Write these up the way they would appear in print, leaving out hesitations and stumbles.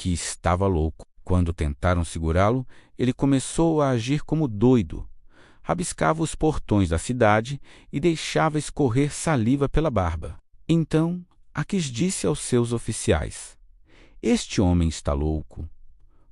que estava louco. Quando tentaram segurá-lo, ele começou a agir como doido. Rabiscava os portões da cidade e deixava escorrer saliva pela barba. Então, Aquis disse aos seus oficiais: "Este homem está louco.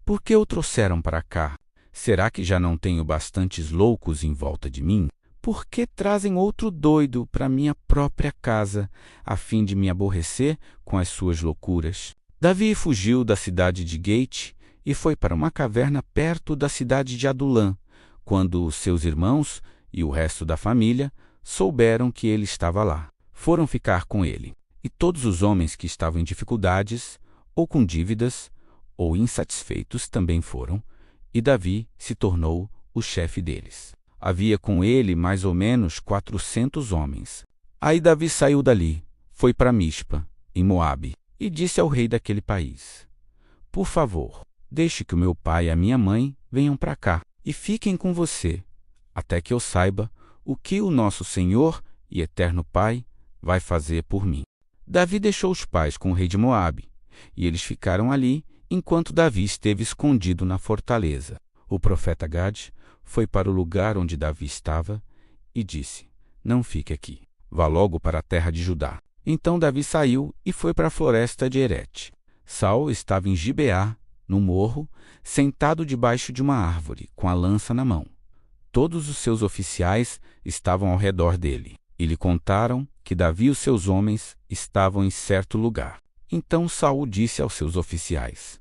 Por que o trouxeram para cá? Será que já não tenho bastantes loucos em volta de mim? Por que trazem outro doido para minha própria casa, a fim de me aborrecer com as suas loucuras?" Davi fugiu da cidade de Gate e foi para uma caverna perto da cidade de Adulã, quando seus irmãos e o resto da família souberam que ele estava lá. Foram ficar com ele. E todos os homens que estavam em dificuldades, ou com dívidas, ou insatisfeitos também foram, e Davi se tornou o chefe deles. Havia com ele mais ou menos 400 homens. Aí Davi saiu dali, foi para Mispa, em Moabe, e disse ao rei daquele país: "Por favor, deixe que o meu pai e a minha mãe venham para cá e fiquem com você, até que eu saiba o que o nosso Senhor e eterno Pai vai fazer por mim." Davi deixou os pais com o rei de Moabe, e eles ficaram ali enquanto Davi esteve escondido na fortaleza. O profeta Gade foi para o lugar onde Davi estava e disse: "Não fique aqui, vá logo para a terra de Judá." Então Davi saiu e foi para a floresta de Herete. Saul estava em Gibeá, no morro, sentado debaixo de uma árvore, com a lança na mão. Todos os seus oficiais estavam ao redor dele, e lhe contaram que Davi e os seus homens estavam em certo lugar. Então Saul disse aos seus oficiais: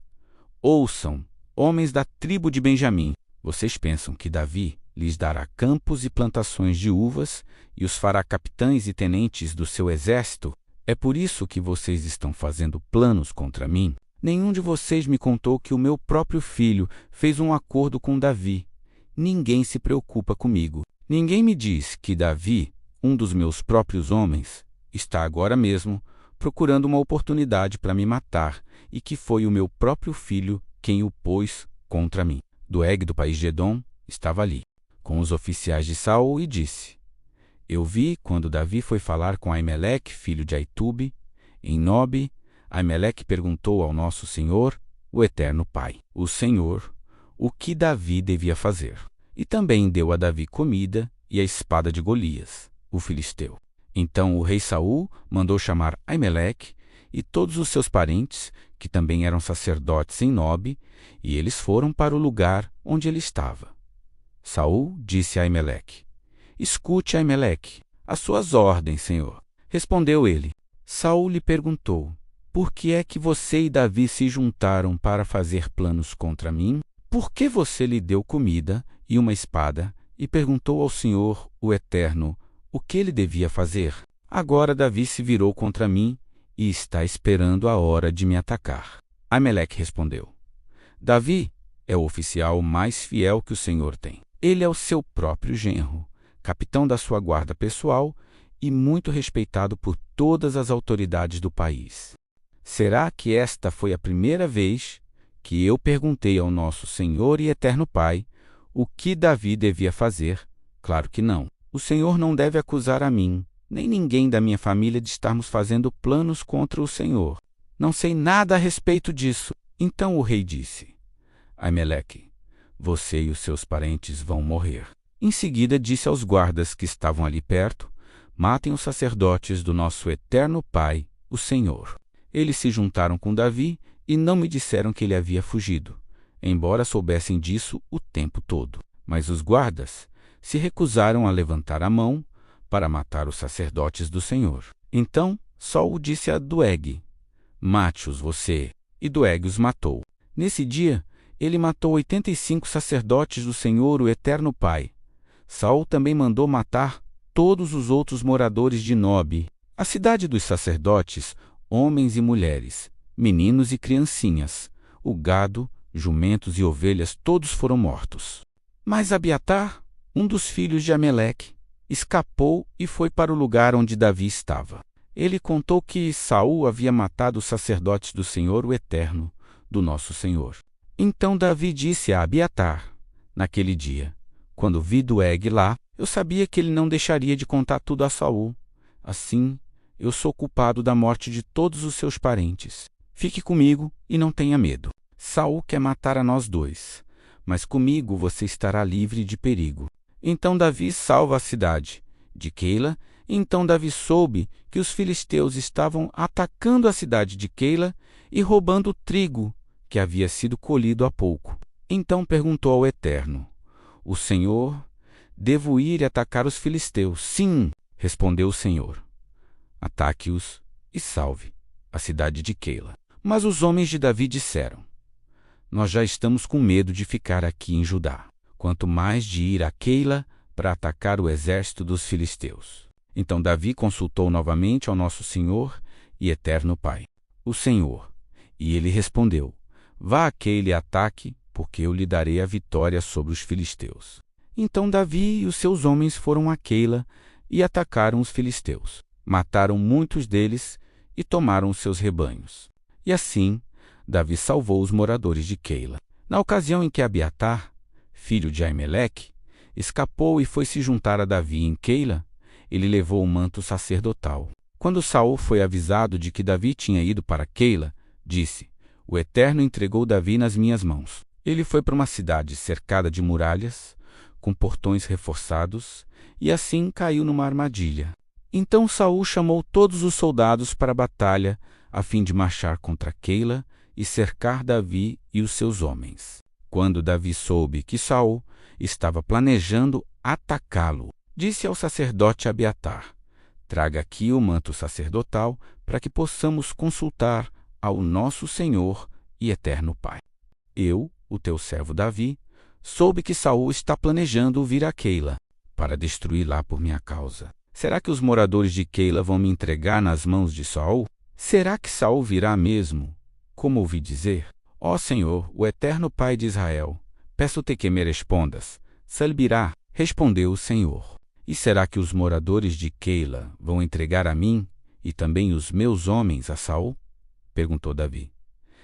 "Ouçam, homens da tribo de Benjamim, vocês pensam que Davi lhes dará campos e plantações de uvas e os fará capitães e tenentes do seu exército? É por isso que vocês estão fazendo planos contra mim? Nenhum de vocês me contou que o meu próprio filho fez um acordo com Davi. Ninguém se preocupa comigo. Ninguém me diz que Davi, um dos meus próprios homens, está agora mesmo procurando uma oportunidade para me matar e que foi o meu próprio filho quem o pôs contra mim." Doeg, do país de Edom, estava ali, com os oficiais de Saul, e disse: "Eu vi quando Davi foi falar com Aimeleque, filho de Aitube, em Nobe. Aimeleque perguntou ao nosso Senhor, o eterno Pai, o Senhor, o que Davi devia fazer. E também deu a Davi comida e a espada de Golias, o filisteu." Então o rei Saul mandou chamar Aimeleque e todos os seus parentes, que também eram sacerdotes em Nobe, e eles foram para o lugar onde ele estava. Saul disse a Aimeleque: "Escute, Aimeleque, as suas ordens, Senhor." Respondeu ele. Saul lhe perguntou: "Por que é que você e Davi se juntaram para fazer planos contra mim? Por que você lhe deu comida e uma espada e perguntou ao Senhor, o Eterno, o que ele devia fazer? Agora Davi se virou contra mim e está esperando a hora de me atacar." Aimeleque respondeu: "Davi é o oficial mais fiel que o Senhor tem. Ele é o seu próprio genro, capitão da sua guarda pessoal e muito respeitado por todas as autoridades do país. Será que esta foi a primeira vez que eu perguntei ao nosso Senhor e eterno Pai o que Davi devia fazer? Claro que não. O Senhor não deve acusar a mim, nem ninguém da minha família de estarmos fazendo planos contra o Senhor. Não sei nada a respeito disso." Então o rei disse: "Aimeleque, você e os seus parentes vão morrer." Em seguida disse aos guardas que estavam ali perto: "Matem os sacerdotes do nosso eterno Pai, o Senhor." Eles se juntaram com Davi e não me disseram que ele havia fugido, embora soubessem disso o tempo todo. Mas os guardas se recusaram a levantar a mão para matar os sacerdotes do Senhor. Então Saul disse a Doeg: "Mate-os você." E Doeg os matou. Nesse dia, ele matou 85 sacerdotes do Senhor, o eterno Pai. Saul também mandou matar todos os outros moradores de Nobe, a cidade dos sacerdotes, homens e mulheres, meninos e criancinhas. O gado, jumentos e ovelhas todos foram mortos. Mas Abiatar, um dos filhos de Ameleque, escapou e foi para o lugar onde Davi estava. Ele contou que Saul havia matado os sacerdotes do Senhor, o Eterno, do nosso Senhor. Então Davi disse a Abiatar, naquele dia: "Quando vi Doeg lá, eu sabia que ele não deixaria de contar tudo a Saul. Assim, eu sou culpado da morte de todos os seus parentes. Fique comigo e não tenha medo." Saul quer matar a nós dois, mas comigo você estará livre de perigo. Então Davi salva a cidade de Keila. Então Davi soube que os filisteus estavam atacando a cidade de Keila e roubando o trigo que havia sido colhido há pouco. Então perguntou ao Eterno: O Senhor, devo ir e atacar os filisteus? Sim, respondeu o Senhor. Ataque-os e salve a cidade de Keila. Mas os homens de Davi disseram: Nós já estamos com medo de ficar aqui em Judá, quanto mais de ir a Keila para atacar o exército dos filisteus. Então Davi consultou novamente ao nosso Senhor e Eterno Pai, o Senhor, e ele respondeu: Vá a Keila e ataque, porque eu lhe darei a vitória sobre os filisteus. Então Davi e os seus homens foram a Keila e atacaram os filisteus. Mataram muitos deles e tomaram os seus rebanhos. E assim, Davi salvou os moradores de Keila. Na ocasião em que Abiatar, filho de Aimeleque, escapou e foi se juntar a Davi em Keila, ele levou o manto sacerdotal. Quando Saul foi avisado de que Davi tinha ido para Keila, disse: O Eterno entregou Davi nas minhas mãos. Ele foi para uma cidade cercada de muralhas, com portões reforçados, e assim caiu numa armadilha. Então Saul chamou todos os soldados para a batalha, a fim de marchar contra Keila e cercar Davi e os seus homens. Quando Davi soube que Saul estava planejando atacá-lo, disse ao sacerdote Abiatar: Traga aqui o manto sacerdotal para que possamos consultar ao nosso Senhor e Eterno Pai. Eu, o teu servo Davi, soube que Saul está planejando vir a Keila para destruir lá por minha causa. Será que os moradores de Keila vão me entregar nas mãos de Saul? Será que Saul virá mesmo, como ouvi dizer? Ó Senhor, o Eterno Pai de Israel, peço-te que me respondas. Salbirá, respondeu o Senhor. E será que os moradores de Keila vão entregar a mim e também os meus homens a Saul? Perguntou Davi.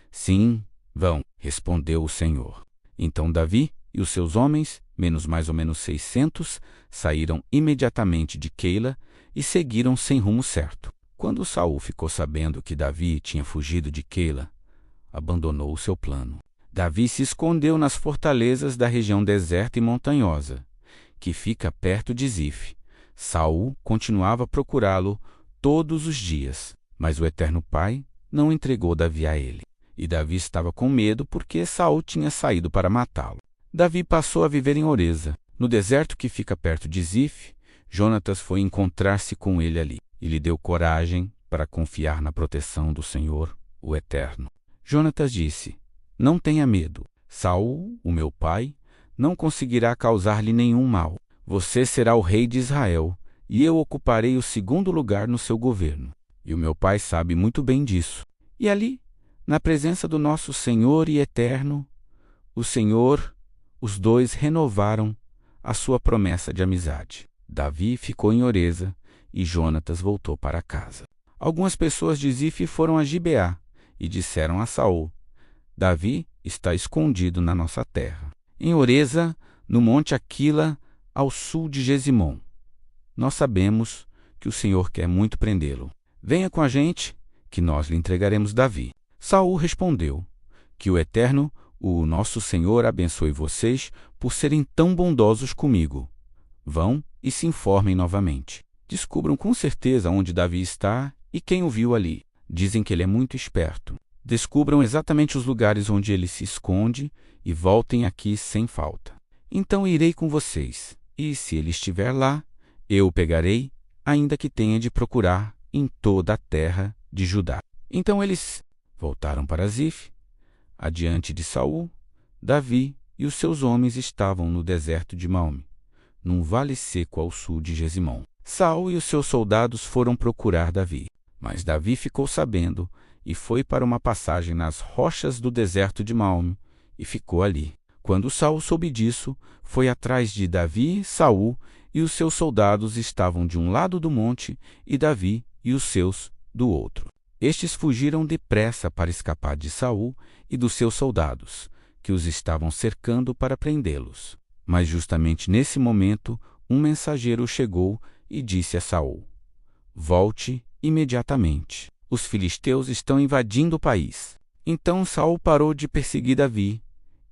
Sim, vão, respondeu o Senhor. Então Davi e os seus homens, menos mais ou menos 600, saíram imediatamente de Keila e seguiram sem rumo certo. Quando Saul ficou sabendo que Davi tinha fugido de Keila, abandonou o seu plano. Davi se escondeu nas fortalezas da região deserta e montanhosa, que fica perto de Zif. Saul continuava a procurá-lo todos os dias, mas o Eterno Pai não entregou Davi a ele. E Davi estava com medo porque Saul tinha saído para matá-lo. Davi passou a viver em Oreza, no deserto que fica perto de Zif. Jonatas foi encontrar-se com ele ali e lhe deu coragem para confiar na proteção do Senhor, o Eterno. Jonatas disse: Não tenha medo. Saul, o meu pai, não conseguirá causar-lhe nenhum mal. Você será o rei de Israel, e eu ocuparei o segundo lugar no seu governo. E o meu pai sabe muito bem disso. E ali, na presença do nosso Senhor e Eterno, o Senhor, os dois renovaram a sua promessa de amizade. Davi ficou em Oreza e Jonatas voltou para casa. Algumas pessoas de Zif foram a Gibeá e disseram a Saul: Davi está escondido na nossa terra, em Oreza, no monte Aquila, ao sul de Gesimom. Nós sabemos que o Senhor quer muito prendê-lo. Venha com a gente, que nós lhe entregaremos Davi. Saul respondeu: Que o Eterno, o nosso Senhor, abençoe vocês por serem tão bondosos comigo. Vão e se informem novamente. Descubram com certeza onde Davi está e quem o viu ali. Dizem que ele é muito esperto. Descubram exatamente os lugares onde ele se esconde e voltem aqui sem falta. Então irei com vocês, e se ele estiver lá, eu o pegarei, ainda que tenha de procurar em toda a terra de Judá. Então eles voltaram para Zif. Adiante de Saul, Davi e os seus homens estavam no deserto de Maome, num vale seco ao sul de Gesimom. Saul e os seus soldados foram procurar Davi, mas Davi ficou sabendo e foi para uma passagem nas rochas do deserto de Maome e ficou ali. Quando Saul soube disso, foi atrás de Davi. Saul e os seus soldados estavam de um lado do monte e Davi e os seus do outro. Estes fugiram depressa para escapar de Saul e dos seus soldados, que os estavam cercando para prendê-los. Mas justamente nesse momento, um mensageiro chegou e disse a Saul: Volte imediatamente. Os filisteus estão invadindo o país. Então Saul parou de perseguir Davi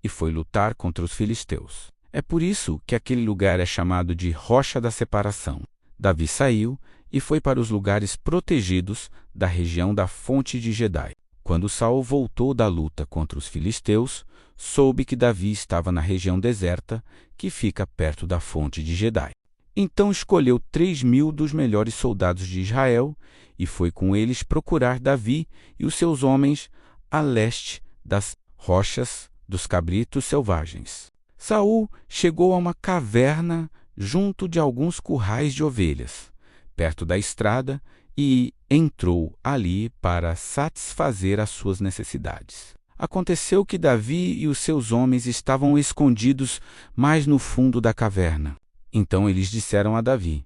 e foi lutar contra os filisteus. É por isso que aquele lugar é chamado de Rocha da Separação. Davi saiu e foi para os lugares protegidos da região da fonte de Gedai. Quando Saul voltou da luta contra os filisteus, soube que Davi estava na região deserta, que fica perto da fonte de Gedai. Então escolheu 3.000 dos melhores soldados de Israel e foi com eles procurar Davi e os seus homens a leste das rochas dos cabritos selvagens. Saul chegou a uma caverna junto de alguns currais de ovelhas, perto da estrada, e entrou ali para satisfazer as suas necessidades. Aconteceu que Davi e os seus homens estavam escondidos mais no fundo da caverna. Então eles disseram a Davi: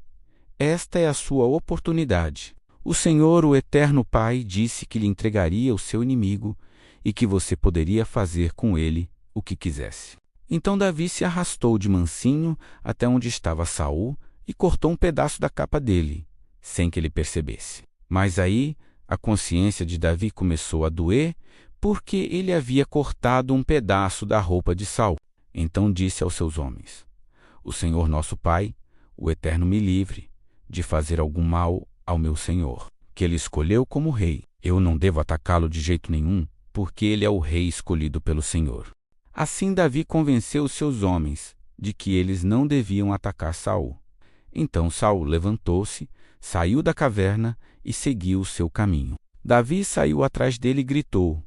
"Esta é a sua oportunidade. O Senhor, o Eterno Pai, disse que lhe entregaria o seu inimigo e que você poderia fazer com ele o que quisesse." Então Davi se arrastou de mansinho até onde estava Saul e cortou um pedaço da capa dele, sem que ele percebesse. Mas aí a consciência de Davi começou a doer, porque ele havia cortado um pedaço da roupa de Saul. Então disse aos seus homens: "O Senhor nosso Pai, o Eterno, me livre de fazer algum mal ao meu senhor, que ele escolheu como rei. Eu não devo atacá-lo de jeito nenhum, porque ele é o rei escolhido pelo Senhor." Assim Davi convenceu os seus homens de que eles não deviam atacar Saul. Então Saul levantou-se, saiu da caverna e seguiu o seu caminho. Davi saiu atrás dele e gritou: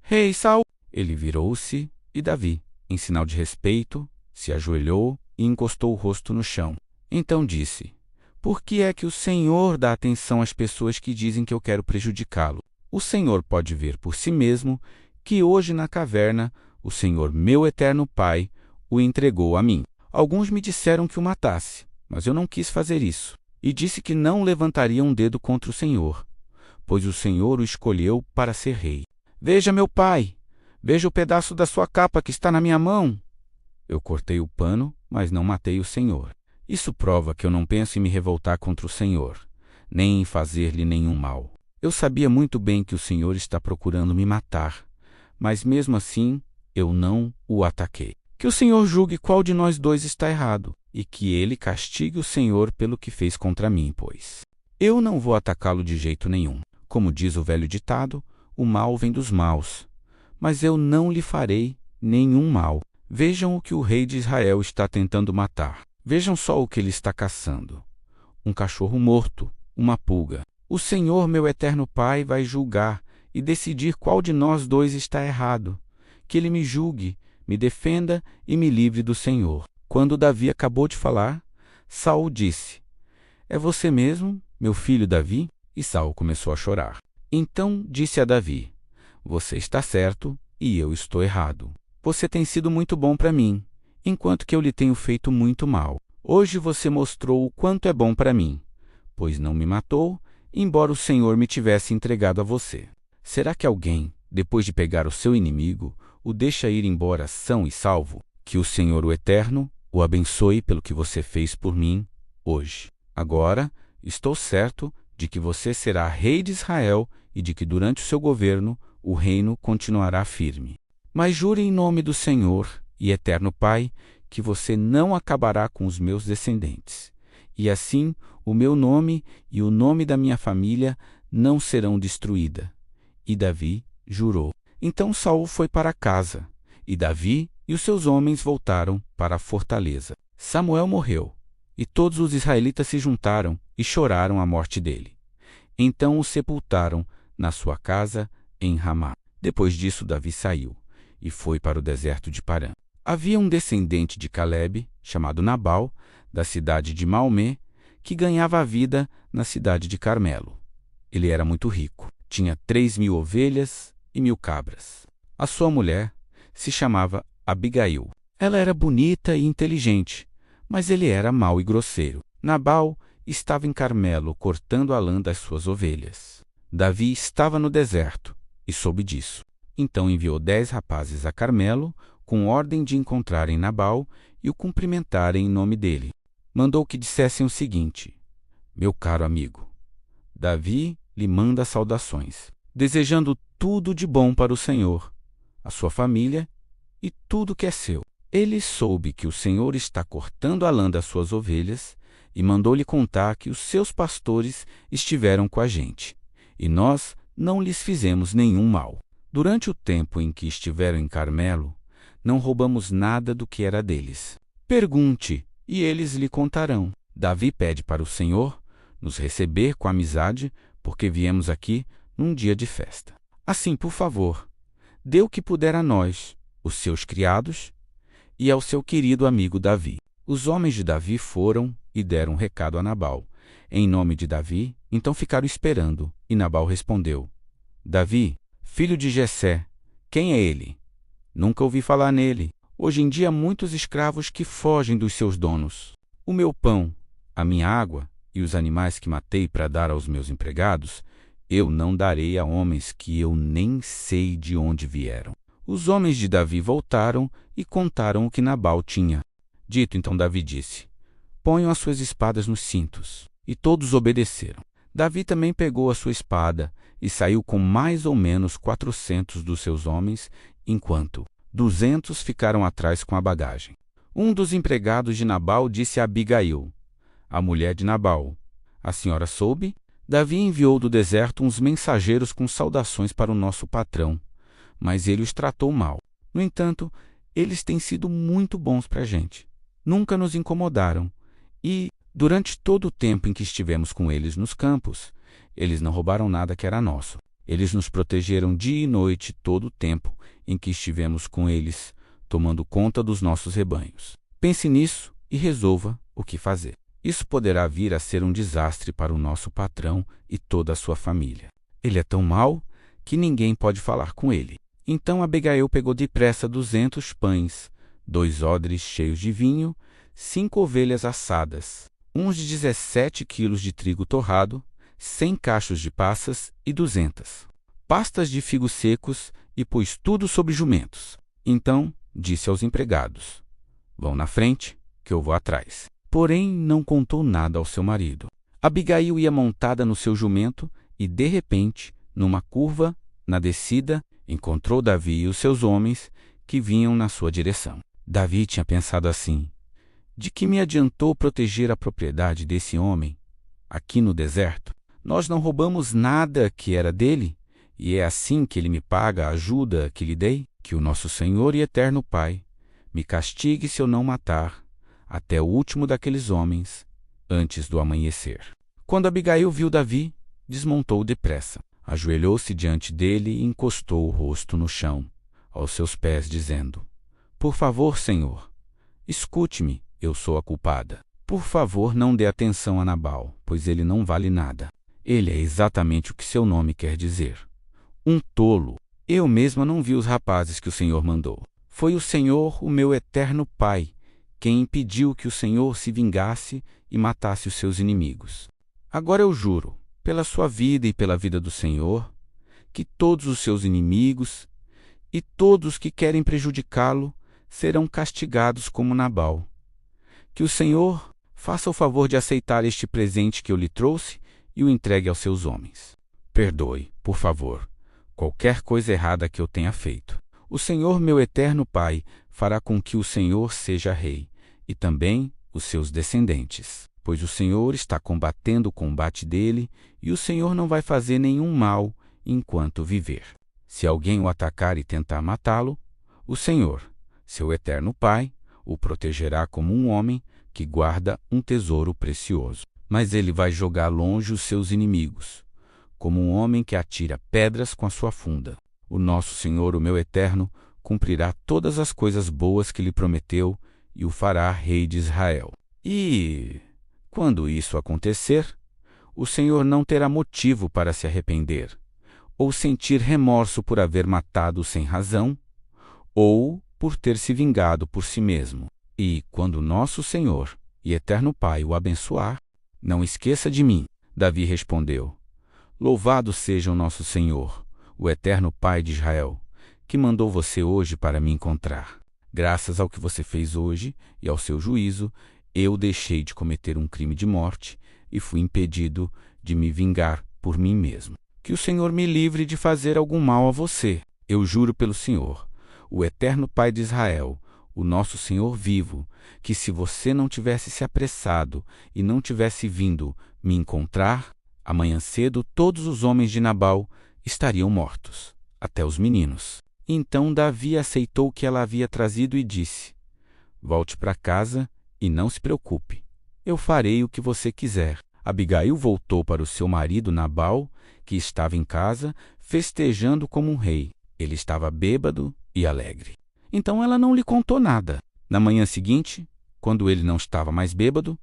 "Rei Saul!" Ele virou-se e Davi, em sinal de respeito, se ajoelhou e encostou o rosto no chão. Então disse: "Por que é que o Senhor dá atenção às pessoas que dizem que eu quero prejudicá-lo? O Senhor pode ver por si mesmo que hoje na caverna o Senhor, meu eterno Pai, o entregou a mim. Alguns me disseram que o matasse, mas eu não quis fazer isso, e disse que não levantaria um dedo contra o Senhor, pois o Senhor o escolheu para ser rei. Veja, meu pai, veja o pedaço da sua capa que está na minha mão. Eu cortei o pano, mas não matei o Senhor. Isso prova que eu não penso em me revoltar contra o Senhor, nem em fazer-lhe nenhum mal. Eu sabia muito bem que o Senhor está procurando me matar, mas mesmo assim eu não o ataquei. Que o Senhor julgue qual de nós dois está errado, e que ele castigue o Senhor pelo que fez contra mim, pois eu não vou atacá-lo de jeito nenhum. Como diz o velho ditado, o mal vem dos maus, mas eu não lhe farei nenhum mal. Vejam o que o rei de Israel está tentando matar. Vejam só o que ele está caçando: um cachorro morto, uma pulga. O Senhor, meu eterno Pai, vai julgar e decidir qual de nós dois está errado. Que ele me julgue, me defenda e me livre do Senhor." Quando Davi acabou de falar, Saul disse: "É você mesmo, meu filho Davi?" E Saul começou a chorar. Então disse a Davi: "Você está certo e eu estou errado. Você tem sido muito bom para mim, enquanto que eu lhe tenho feito muito mal. Hoje você mostrou o quanto é bom para mim, pois não me matou, embora o Senhor me tivesse entregado a você. Será que alguém, depois de pegar o seu inimigo, o deixa ir embora são e salvo? Que o Senhor, o Eterno, o abençoe pelo que você fez por mim hoje. Agora, estou certo de que você será rei de Israel e de que durante o seu governo o reino continuará firme. Mas jure em nome do Senhor e Eterno Pai que você não acabará com os meus descendentes. E assim o meu nome e o nome da minha família não serão destruídos." E Davi jurou. Então Saul foi para casa, e Davi e os seus homens voltaram para a fortaleza. Samuel morreu, e todos os israelitas se juntaram e choraram a morte dele. Então o sepultaram na sua casa em Ramá. Depois disso Davi saiu e foi para o deserto de Parã. Havia um descendente de Calebe, chamado Nabal, da cidade de Maomé, que ganhava a vida na cidade de Carmelo. Ele era muito rico, tinha 3.000 ovelhas e 1.000 cabras. A sua mulher se chamava Abigail. Ela era bonita e inteligente, mas ele era mau e grosseiro. Nabal estava em Carmelo cortando a lã das suas ovelhas. Davi estava no deserto e soube disso. Então enviou 10 rapazes a Carmelo com ordem de encontrarem Nabal e o cumprimentarem em nome dele. Mandou que dissessem o seguinte: "Meu caro amigo, Davi lhe manda saudações." desejando tudo de bom para o Senhor, a sua família e tudo que é seu. Ele soube que o Senhor está cortando a lã das suas ovelhas e mandou-lhe contar que os seus pastores estiveram com a gente, e nós não lhes fizemos nenhum mal. Durante o tempo em que estiveram em Carmelo, não roubamos nada do que era deles. Pergunte, e eles lhe contarão. Davi pede para o Senhor nos receber com amizade, porque viemos aqui num dia de festa. Assim, por favor, dê o que puder a nós, os seus criados, e ao seu querido amigo Davi. Os homens de Davi foram e deram um recado a Nabal, em nome de Davi. Então ficaram esperando, e Nabal respondeu: Davi, filho de Jessé, quem é ele? Nunca ouvi falar nele. Hoje em dia há muitos escravos que fogem dos seus donos. O meu pão, a minha água e os animais que matei para dar aos meus empregados, eu não darei a homens que eu nem sei de onde vieram. Os homens de Davi voltaram e contaram o que Nabal tinha. Dito, então Davi disse: ponham as suas espadas nos cintos. E todos obedeceram. Davi também pegou a sua espada e saiu com mais ou menos 400 dos seus homens, enquanto 200 ficaram atrás com a bagagem. Um dos empregados de Nabal disse a Abigail, a mulher de Nabal: a senhora soube? Davi enviou do deserto uns mensageiros com saudações para o nosso patrão, mas ele os tratou mal. No entanto, eles têm sido muito bons para a gente. Nunca nos incomodaram e, durante todo o tempo em que estivemos com eles nos campos, eles não roubaram nada que era nosso. Eles nos protegeram dia e noite todo o tempo em que estivemos com eles, tomando conta dos nossos rebanhos. Pense nisso e resolva o que fazer. Isso poderá vir a ser um desastre para o nosso patrão e toda a sua família. Ele é tão mau que ninguém pode falar com ele. Então Abigail pegou depressa 200 pães, 2 odres cheios de vinho, 5 ovelhas assadas, uns de 17 quilos de trigo torrado, 100 cachos de passas e 200 pastas de figos secos, e pôs tudo sobre jumentos. Então disse aos empregados: vão na frente, que eu vou atrás. Porém, não contou nada ao seu marido. Abigail ia montada no seu jumento e, de repente, numa curva, na descida, encontrou Davi e os seus homens que vinham na sua direção. Davi tinha pensado assim: de que me adiantou proteger a propriedade desse homem aqui no deserto? Nós não roubamos nada que era dele, e é assim que ele me paga a ajuda que lhe dei? Que o nosso Senhor e eterno Pai me castigue se eu não matar até o último daqueles homens antes do amanhecer. Quando Abigail viu Davi, desmontou depressa, ajoelhou-se diante dele e encostou o rosto no chão, aos seus pés, dizendo: por favor, Senhor, escute-me, eu sou a culpada. Por favor, não dê atenção a Nabal, pois ele não vale nada. Ele é exatamente o que seu nome quer dizer: um tolo. Eu mesma não vi os rapazes que o Senhor mandou. Foi o Senhor, o meu eterno Pai, quem impediu que o Senhor se vingasse e matasse os seus inimigos. Agora eu juro, pela sua vida e pela vida do Senhor, que todos os seus inimigos e todos que querem prejudicá-lo serão castigados como Nabal. Que o Senhor faça o favor de aceitar este presente que eu lhe trouxe e o entregue aos seus homens. Perdoe, por favor, qualquer coisa errada que eu tenha feito. O Senhor, meu eterno Pai, fará com que o Senhor seja rei, e também os seus descendentes, pois o Senhor está combatendo o combate dele, e o Senhor não vai fazer nenhum mal enquanto viver. Se alguém o atacar e tentar matá-lo, o Senhor, seu eterno Pai, o protegerá como um homem que guarda um tesouro precioso. Mas ele vai jogar longe os seus inimigos, como um homem que atira pedras com a sua funda. O nosso Senhor, o meu eterno, cumprirá todas as coisas boas que lhe prometeu e o fará rei de Israel. E, quando isso acontecer, o Senhor não terá motivo para se arrepender, ou sentir remorso por haver matado sem razão, ou por ter se vingado por si mesmo. E, quando nosso Senhor e eterno Pai o abençoar, não esqueça de mim. Davi respondeu: louvado seja o nosso Senhor, o eterno Pai de Israel, que mandou você hoje para me encontrar. Graças ao que você fez hoje e ao seu juízo, eu deixei de cometer um crime de morte e fui impedido de me vingar por mim mesmo. Que o Senhor me livre de fazer algum mal a você. Eu juro pelo Senhor, o eterno Pai de Israel, o nosso Senhor vivo, que se você não tivesse se apressado e não tivesse vindo me encontrar, amanhã cedo todos os homens de Nabal estariam mortos, até os meninos. Então Davi aceitou o que ela havia trazido e disse: volte para casa e não se preocupe. Eu farei o que você quiser. Abigail voltou para o seu marido Nabal, que estava em casa, festejando como um rei. Ele estava bêbado e alegre. Então ela não lhe contou nada. Na manhã seguinte, quando ele não estava mais bêbado,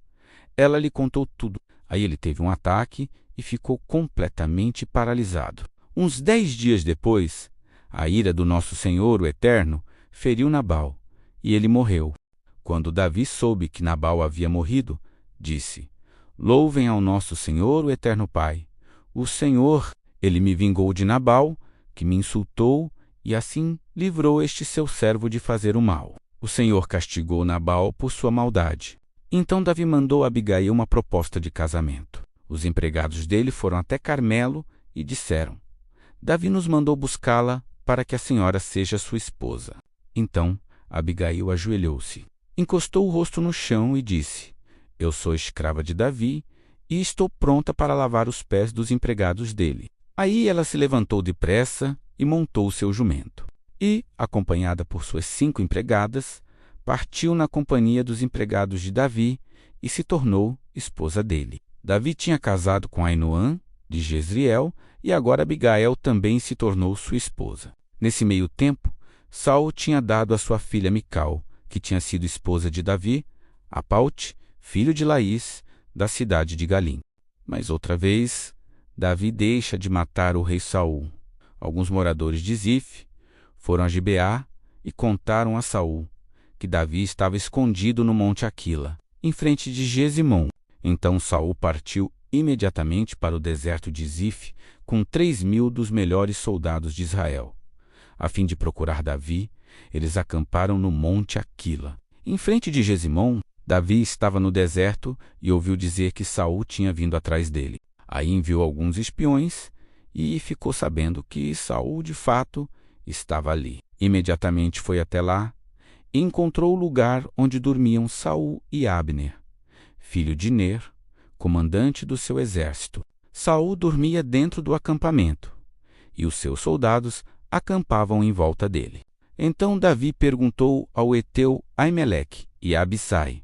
ela lhe contou tudo. Aí ele teve um ataque e ficou completamente paralisado. Uns 10 dias depois, a ira do nosso Senhor, o Eterno, feriu Nabal, e ele morreu. Quando Davi soube que Nabal havia morrido, disse: louvem ao nosso Senhor, o Eterno Pai. O Senhor, ele me vingou de Nabal, que me insultou, e assim livrou este seu servo de fazer o mal. O Senhor castigou Nabal por sua maldade. Então Davi mandou a Abigail uma proposta de casamento. Os empregados dele foram até Carmelo e disseram: Davi nos mandou buscá-la para que a senhora seja sua esposa. Então Abigail ajoelhou-se, encostou o rosto no chão e disse: eu sou escrava de Davi e estou pronta para lavar os pés dos empregados dele. Aí ela se levantou depressa e montou o seu jumento. E, acompanhada por suas 5 empregadas, partiu na companhia dos empregados de Davi e se tornou esposa dele. Davi tinha casado com Ainoã, de Jezreel, e agora Abigail também se tornou sua esposa. Nesse meio tempo, Saul tinha dado a sua filha Mical, que tinha sido esposa de Davi, a Paute, filho de Laís, da cidade de Galim. Mas outra vez, Davi deixa de matar o rei Saul. Alguns moradores de Zif foram a Gibeá e contaram a Saul que Davi estava escondido no monte Aquila, em frente de Gesimom. Então Saul partiu imediatamente para o deserto de Zif com 3.000 dos melhores soldados de Israel. A fim de procurar Davi, eles acamparam no monte Aquila. Em frente de Gesimom, Davi estava no deserto e ouviu dizer que Saul tinha vindo atrás dele. Aí enviou alguns espiões e ficou sabendo que Saul, de fato, estava ali. Imediatamente foi até lá e encontrou o lugar onde dormiam Saul e Abner, filho de Ner, comandante do seu exército. Saul dormia dentro do acampamento e os seus soldados acampavam em volta dele. Então Davi perguntou ao heteu Aimeleque e a Abissai,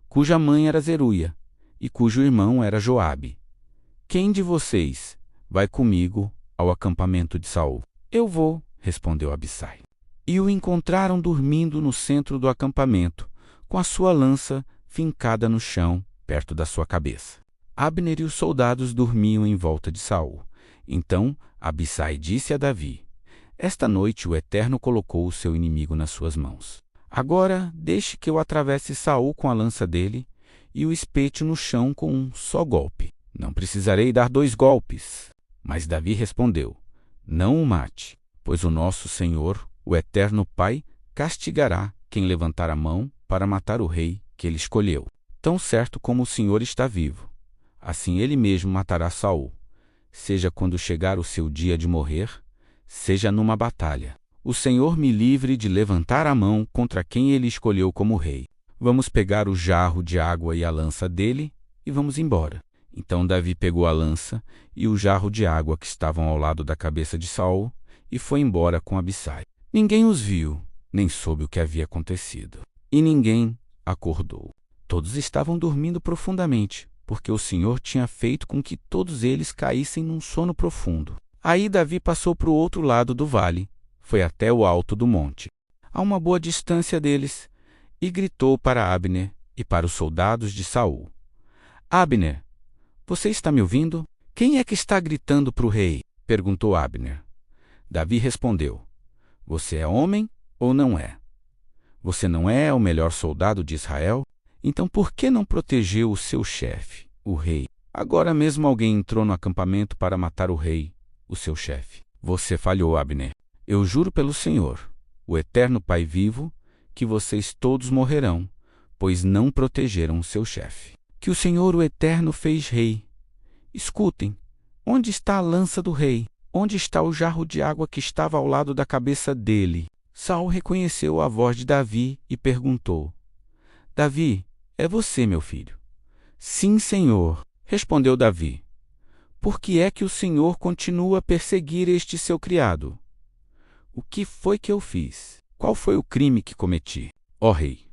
cuja mãe era Zeruia e cujo irmão era Joabe: quem de vocês vai comigo ao acampamento de Saul? Eu vou, respondeu Abissai. E o encontraram dormindo no centro do acampamento, com a sua lança fincada no chão, perto da sua cabeça. Abner e os soldados dormiam em volta de Saul. Então Abissai disse a Davi: esta noite o Eterno colocou o seu inimigo nas suas mãos. Agora deixe que eu atravesse Saul com a lança dele e o espete no chão com um só golpe. Não precisarei dar 2 golpes. Mas Davi respondeu: não o mate, pois o nosso Senhor, o Eterno Pai, castigará quem levantar a mão para matar o rei que ele escolheu. Tão certo como o Senhor está vivo, assim ele mesmo matará Saul, seja quando chegar o seu dia de morrer, seja numa batalha. O Senhor me livre de levantar a mão contra quem ele escolheu como rei. Vamos pegar o jarro de água e a lança dele e vamos embora. Então Davi pegou a lança e o jarro de água que estavam ao lado da cabeça de Saul e foi embora com Abissai. Ninguém os viu, nem soube o que havia acontecido. E ninguém acordou. Todos estavam dormindo profundamente, porque o Senhor tinha feito com que todos eles caíssem num sono profundo. Aí Davi passou para o outro lado do vale, foi até o alto do monte, a uma boa distância deles, e gritou para Abner e para os soldados de Saul: Abner, você está me ouvindo? Quem é que está gritando para o rei? Perguntou Abner. Davi respondeu: você é homem ou não é? Você não é o melhor soldado de Israel? Então por que não protegeu o seu chefe, o rei? Agora mesmo alguém entrou no acampamento para matar o rei, o seu chefe. Você falhou, Abner. Eu juro pelo Senhor, o Eterno Pai vivo, que vocês todos morrerão, pois não protegeram o seu chefe. Que o Senhor, o Eterno, fez rei. Escutem, Onde está a lança do rei? Onde está o jarro de água que estava ao lado da cabeça dele? Saul reconheceu a voz de Davi e perguntou: Davi, é você, meu filho? Sim, senhor, respondeu Davi. Por que é que o senhor continua a perseguir este seu criado? O que foi que eu fiz? Qual foi o crime que cometi? Ó rei,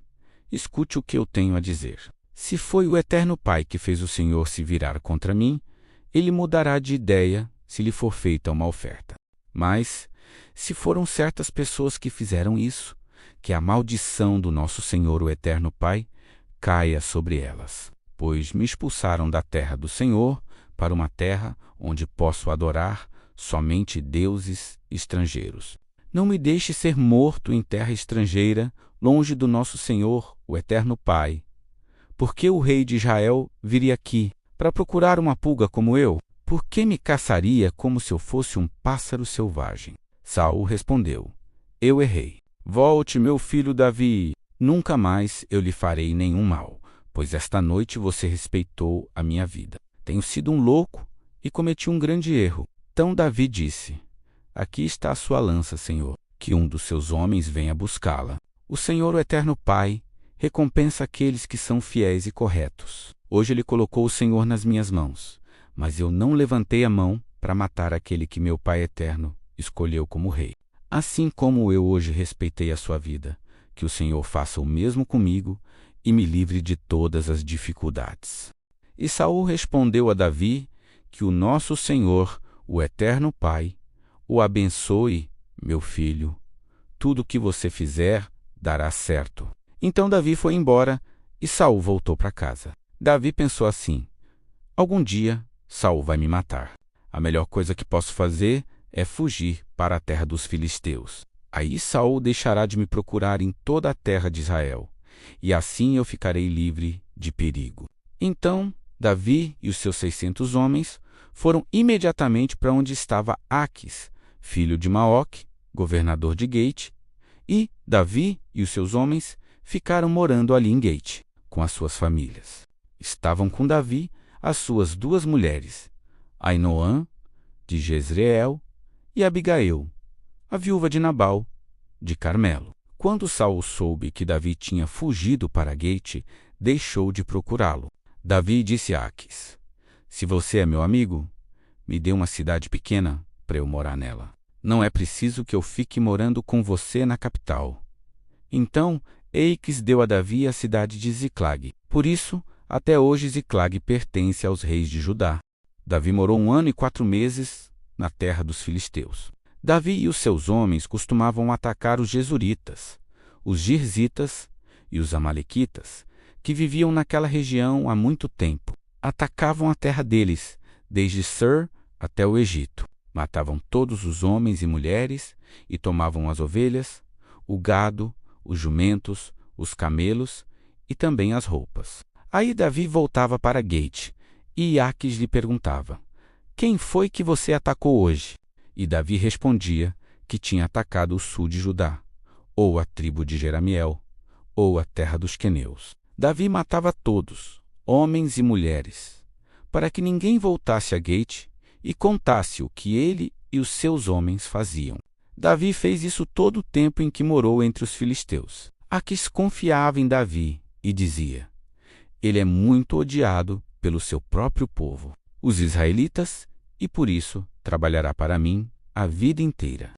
escute o que eu tenho a dizer. Se foi o Eterno Pai que fez o senhor se virar contra mim, ele mudará de ideia se lhe for feita uma oferta. Mas, se foram certas pessoas que fizeram isso, que a maldição do nosso Senhor, o Eterno Pai, caia sobre elas, pois me expulsaram da terra do Senhor para uma terra onde posso adorar somente deuses estrangeiros. Não me deixe ser morto em terra estrangeira, longe do nosso Senhor, o Eterno Pai. Por que o rei de Israel viria aqui para procurar uma pulga como eu? Por que me caçaria como se eu fosse um pássaro selvagem? Saul respondeu: Eu errei. Volte, meu filho Davi. Nunca mais eu lhe farei nenhum mal, pois esta noite você respeitou a minha vida. Tenho sido um louco e cometi um grande erro. Então Davi disse: Aqui está a sua lança, Senhor, que um dos seus homens venha buscá-la. O Senhor, o Eterno Pai, recompensa aqueles que são fiéis e corretos. Hoje ele colocou o Senhor nas minhas mãos, mas eu não levantei a mão para matar aquele que meu Pai Eterno escolheu como rei. Assim como eu hoje respeitei a sua vida, que o Senhor faça o mesmo comigo e me livre de todas as dificuldades. E Saul respondeu a Davi que o nosso Senhor, o Eterno Pai, o abençoe, meu filho. Tudo o que você fizer dará certo. Então Davi foi embora e Saul voltou para casa. Davi pensou assim: algum dia Saul vai me matar. A melhor coisa que posso fazer é fugir para a terra dos filisteus. Aí Saul deixará de me procurar em toda a terra de Israel, e assim eu ficarei livre de perigo. Então Davi e os seus 600 homens foram imediatamente para onde estava Aquis, filho de Maoque, governador de Gate, e Davi e os seus homens ficaram morando ali em Gate, com as suas famílias. Estavam com Davi as suas 2 mulheres, Ainoã, de Jezreel, e Abigail, a viúva de Nabal, de Carmelo. Quando Saul soube que Davi tinha fugido para Gate, deixou de procurá-lo. Davi disse a Aquis: Se você é meu amigo, me dê uma cidade pequena para eu morar nela. Não é preciso que eu fique morando com você na capital. Então, Eiques deu a Davi a cidade de Ziclag. Por isso, até hoje Ziclag pertence aos reis de Judá. Davi morou 1 ano e 4 meses na terra dos filisteus. Davi e os seus homens costumavam atacar os Gesuritas, os Girzitas e os Amalequitas, que viviam naquela região há muito tempo. Atacavam a terra deles, desde Sur até o Egito. Matavam todos os homens e mulheres e tomavam as ovelhas, o gado, os jumentos, os camelos e também as roupas. Aí Davi voltava para Gate, e Aquis lhe perguntava: Quem foi que você atacou hoje? E Davi respondia que tinha atacado o sul de Judá, ou a tribo de Jeramiel, ou a terra dos queneus. Davi matava todos, homens e mulheres, para que ninguém voltasse a Gate e contasse o que ele e os seus homens faziam. Davi fez isso todo o tempo em que morou entre os filisteus. Aquis confiava em Davi e dizia: Ele é muito odiado pelo seu próprio povo, os israelitas, e por isso trabalhará para mim a vida inteira.